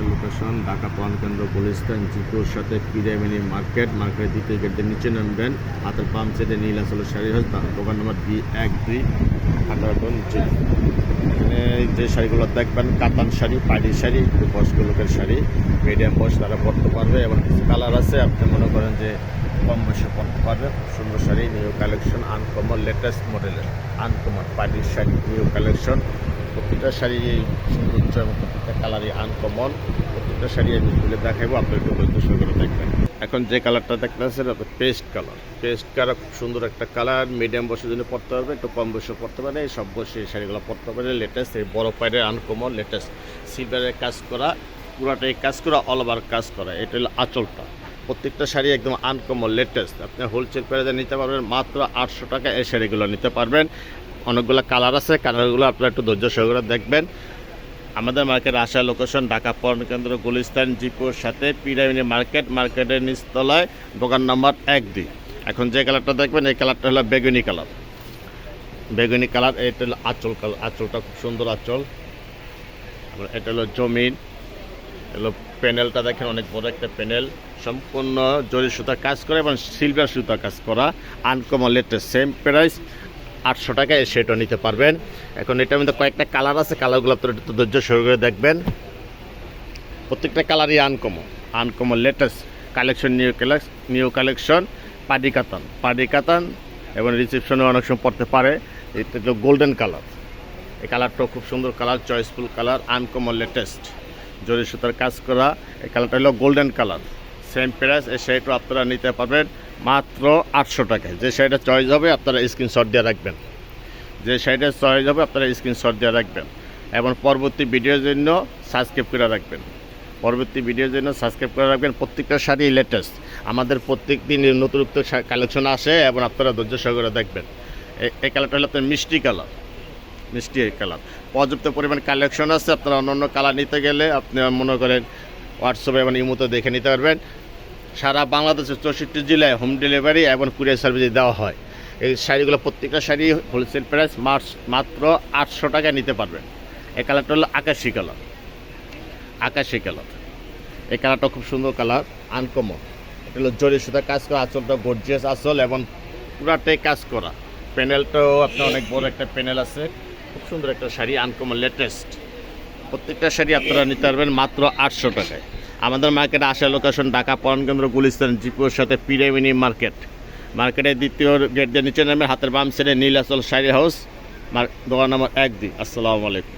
আসার লোকেশন ঢাকা প্রাণকেন্দ্র গুলিস্তান জিপুর সাথে পিরামিনি মার্কেটের দ্বিতীয় গেটের নিচে নামবেন, হাতের বাম সাইডে নীল আসলে শাড়ি হাউস, দোকান নম্বর B12 খান্ডারটন নিচে। এখানে যে শাড়িগুলো দেখবেন কাতান শাড়ি, পাড়ি শাড়ি, একটু বয়স্ক লোকের শাড়ি, মিডিয়াম বয়স তারা পরতে পারবে এবং কিছু কালার আছে আপনি মনে করেন যে কম বয়সে পরতে পারবে। সুন্দর sari, new collection, uncommon latest মডেলের আনকমন পাড়ির শাড়ি, নিউ কালেকশন। প্রত্যেকটা শাড়ি সৌন্দর্য এবং প্রত্যেকটা কালারই আনকমন। প্রত্যেকটা শাড়ি আমি খুলে দেখাবো, আপনার একটু বলতে শুরু করে দেখবেন। এখন যে কালারটা দেখতে পাচ্ছেন পেস্ট কালার, খুব সুন্দর একটা কালার। মিডিয়াম বয়সের জন্য পরতে পারবে, একটু কম বয়সে পরতে পারে, সব বয়সে এই শাড়িগুলো পরতে পারে। লেটেস্ট এই বড় পায়ের আনকমন লেটেস্ট সিলভারের কাজ করা, পুরাটাই কাজ করা, অল ওভার কাজ করা। এটা হলো আঁচলটা। প্রত্যেকটা শাড়ি একদম আনকমন লেটেস্ট। আপনি হোলসেল প্রাইসে নিতে পারবেন মাত্র 800 টাকা। এই শাড়িগুলো নিতে পারবেন। অনেকগুলো কালার আছে, কালারগুলো আপনারা একটু ধৈর্য সহকারে দেখবেন। আমাদের মার্কেট আসার লোকেশন ঢাকা পণ্যকেন্দ্র গুলিস্তান জিপুর সাথে পিরামিনি মার্কেটের নিচতলায়, দোকান নম্বর 1-2। এখন যে কালারটা দেখবেন এই কালারটা হলো বেগুনি কালার। এটা হলো আঁচল কালার, আঁচলটা খুব সুন্দর আঁচল। এটা হলো জমিন, এগুলো প্যানেলটা দেখেন অনেক বড় একটা প্যানেল, সম্পূর্ণ জরি সুতা কাজ করা এবং সিলভার সুতা কাজ করা, আনকমন লেটেস্ট। সেম প্রাইস 800 টাকায় সেটা নিতে পারবেন। এখন এটার মধ্যে কয়েকটা কালার আছে, কালারগুলো আপনারা একটু ধৈর্য সহকারে করে দেখবেন। প্রত্যেকটা কালারই uncommon latest collection, new collection. Paddy কাতান এবং রিসেপশনে অনেক সময় পড়তে পারে। এটা হলো গোল্ডেন কালার। এই কালারটাও খুব সুন্দর colour, choiceful colour, uncommon latest জরি সুতার কাজ করা। এই কালারটা হলো গোল্ডেন কালার। সেম প্রাইস, এই শাড়িটা আপনারা নিতে পারবেন মাত্র 800 টাকায়। যে শাড়িটা চয়েস হবে আপনারা স্ক্রিনশট দিয়ে রাখবেন। এবং পরবর্তী ভিডিওর জন্য সাবস্ক্রাইব করে রাখবেন। প্রত্যেকটা শাড়ি লেটেস্ট। আমাদের প্রত্যেক দিন নতুন কালেকশন আসে এবং আপনারা ধৈর্য সহকারে দেখবেন। এই কালারটা হলো আপনার মিষ্টি কালার। পর্যাপ্ত পরিমাণ কালেকশন আছে। আপনারা অন্য কালার নিতে গেলে আপনি মনে করেন হোয়াটসঅ্যাপে এবং ইমোতে দেখে নিতে পারবেন। সারা বাংলাদেশের 64 জেলায় হোম ডেলিভারি এবং কুরিয়ার সার্ভিস দেওয়া হয়। এই শাড়িগুলো প্রত্যেকটা শাড়ি হোলসেল প্রাইস মাত্র 800 টাকায় নিতে পারবেন। এই কালারটা হলো আকাশি কালার। এই কালারটা খুব সুন্দর কালার, আনকমন। এটা হলো জরি সুতা কাজ করা, আঁচলটা গর্জিয়াস আঁচল এবং পুরাটাই কাজ করা। প্যানেলটাও আপনার অনেক বড় একটা প্যানেল আছে। খুব সুন্দর একটা শাড়ি, আনকমন লেটেস্ট। প্রত্যেকটা শাড়ি আপনারা নিতে পারবেন মাত্র 800 টাকায়। আমাদের মার্কেটে আসার লোকেশন ঢাকা পণ্যকেন্দ্র গুলিস্তান জিপুর সাথে পিরামিনি মার্কেটের দ্বিতীয় গেট দিয়ে নিচে নামে, হাতের বাম সাইডে নীল আসল শাড়ি হাউস, দোকান নম্বর 1-2। আসসালামু আলাইকুম।